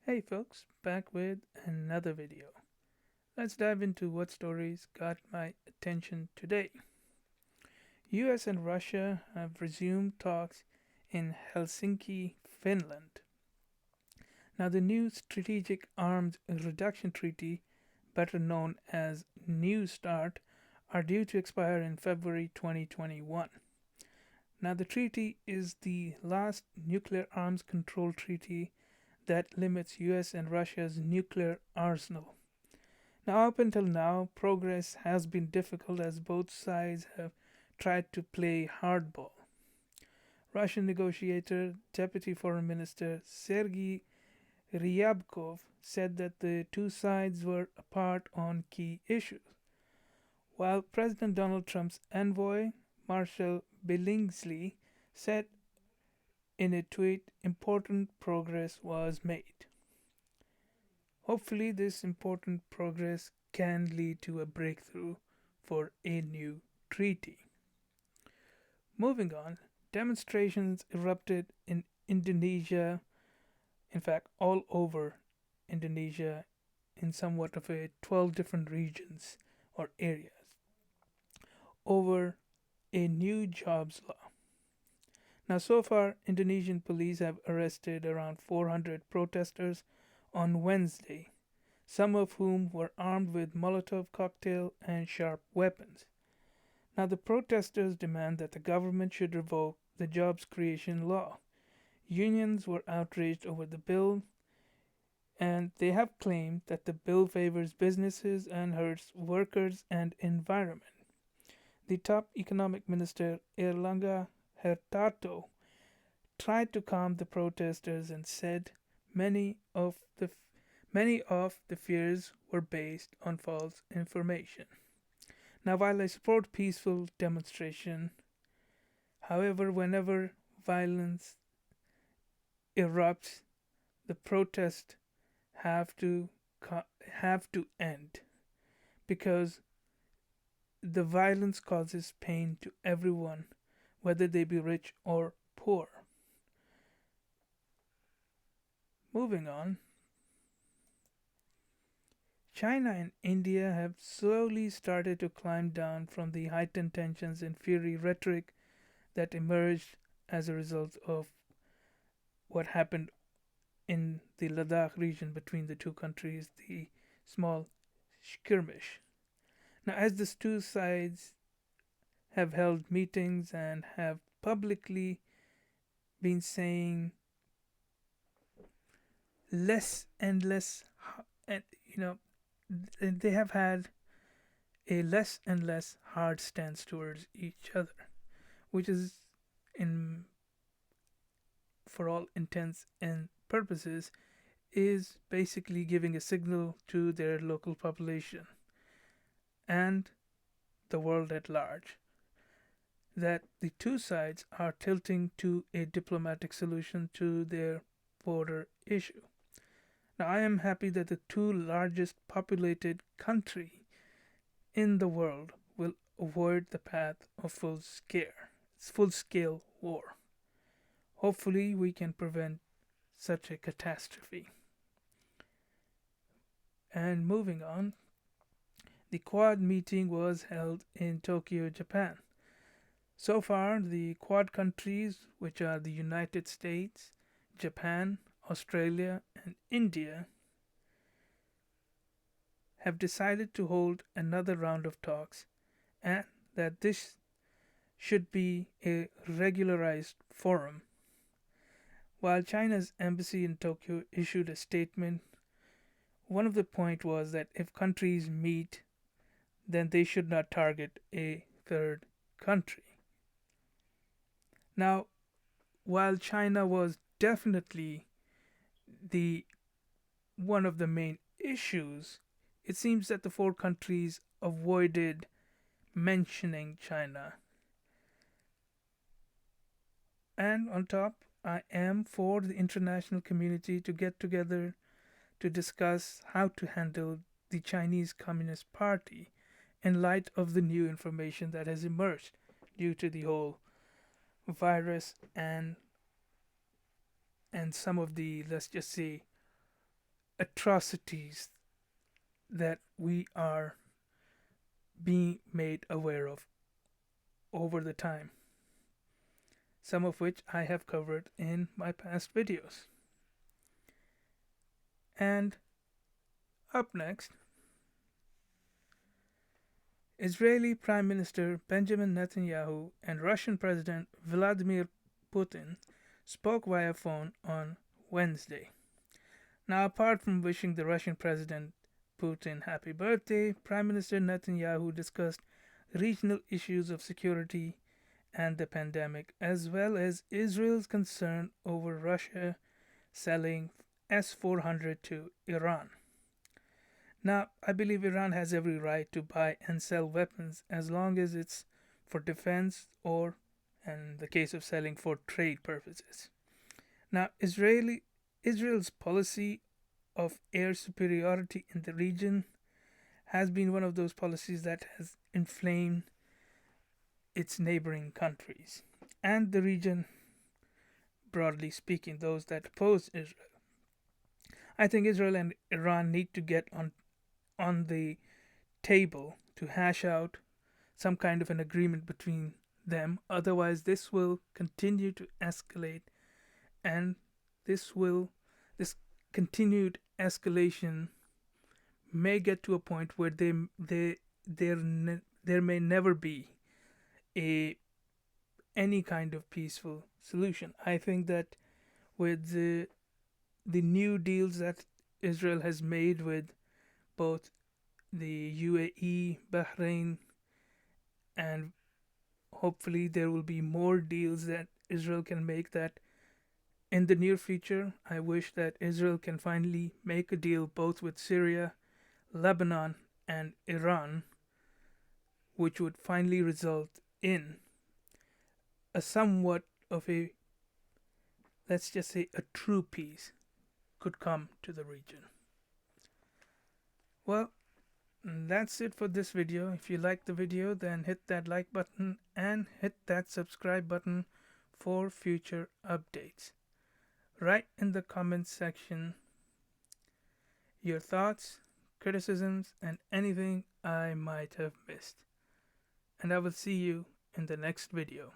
Hey folks, back with another video. Let's dive into what stories got my attention today. US and Russia have resumed talks in Helsinki, Finland. Now, the new Strategic Arms Reduction Treaty, better known as New START, are due to expire in February 2021. Now, the treaty is the last nuclear arms control treaty that limits US and Russia's nuclear arsenal. Now, up until now, progress has been difficult as both sides have tried to play hardball. Russian negotiator, Deputy Foreign Minister Sergei Ryabkov said that the two sides were apart on key issues, while President Donald Trump's envoy, Marshall Billingsley, said in a tweet important progress was made. Hopefully, this important progress can lead to a breakthrough for a new treaty. Moving on, demonstrations erupted in Indonesia, in fact, all over Indonesia, in somewhat of a 12 different regions or areas, over a new jobs law. Now, so far, Indonesian police have arrested around 400 protesters on Wednesday, some of whom were armed with Molotov cocktail and sharp weapons. Now, the protesters demand that the government should revoke the jobs creation law. Unions were outraged over the bill, and they have claimed that the bill favors businesses and hurts workers and environment. The top economic minister, Erlangga Hartarto, tried to calm the protesters and said many of the many of the fears were based on false information. Now, while I support peaceful demonstration, however, whenever violence erupts, the protest have to have to end because the violence causes pain to everyone, whether they be rich or poor. Moving on, China and India have slowly started to climb down from the heightened tensions and fiery rhetoric that emerged as a result of what happened in the Ladakh region between the two countries, the small skirmish. Now, as the two sides have held meetings and have publicly been saying less and less, and they have had a less and less hard stance towards each other, which is, in for all intents and purposes, is basically giving a signal to their local population and the world at large that the two sides are tilting to a diplomatic solution to their border issue. Now, I am happy that the two largest populated country in the world will avoid the path of full scale war. Hopefully, we can prevent such a catastrophe. And moving on, the Quad meeting was held in Tokyo, Japan. So far, the Quad countries, which are the United States, Japan, Australia, and India, have decided to hold another round of talks and that this should be a regularized forum. While China's embassy in Tokyo issued a statement, one of the points was that if countries meet, then they should not target a third country. Now, while China was definitely the one of the main issues, it seems that the four countries avoided mentioning China. And on top, I am for the international community to get together to discuss how to handle the Chinese Communist Party in light of the new information that has emerged due to the whole virus and some of the, let's just say, atrocities that we are being made aware of over the time, some of which I have covered in my past videos. And up next, Israeli Prime Minister Benjamin Netanyahu and Russian President Vladimir Putin spoke via phone on Wednesday. Now, apart from wishing the Russian President Putin happy birthday, Prime Minister Netanyahu discussed regional issues of security and the pandemic, as well as Israel's concern over Russia selling S-400 to Iran. Now, I believe Iran has every right to buy and sell weapons as long as it's for defense or, in the case of selling, for trade purposes. Now, Israel's policy of air superiority in the region has been one of those policies that has inflamed its neighboring countries and the region, broadly speaking, those that oppose Israel. I think Israel and Iran need to get on the table to hash out some kind of an agreement between them. Otherwise, this will continue to escalate, and this continued escalation may get to a point where there may never be any kind of peaceful solution. I think that with the new deals that Israel has made with both the UAE, Bahrain, and hopefully there will be more deals that Israel can make, that in the near future, I wish that Israel can finally make a deal both with Syria, Lebanon, and Iran, which would finally result in a somewhat of a, let's just say, a true peace could come to the region. Well, that's it for this video. If you liked the video, then hit that like button and hit that subscribe button for future updates. Write in the comments section your thoughts, criticisms, and anything I might have missed. And I will see you in the next video.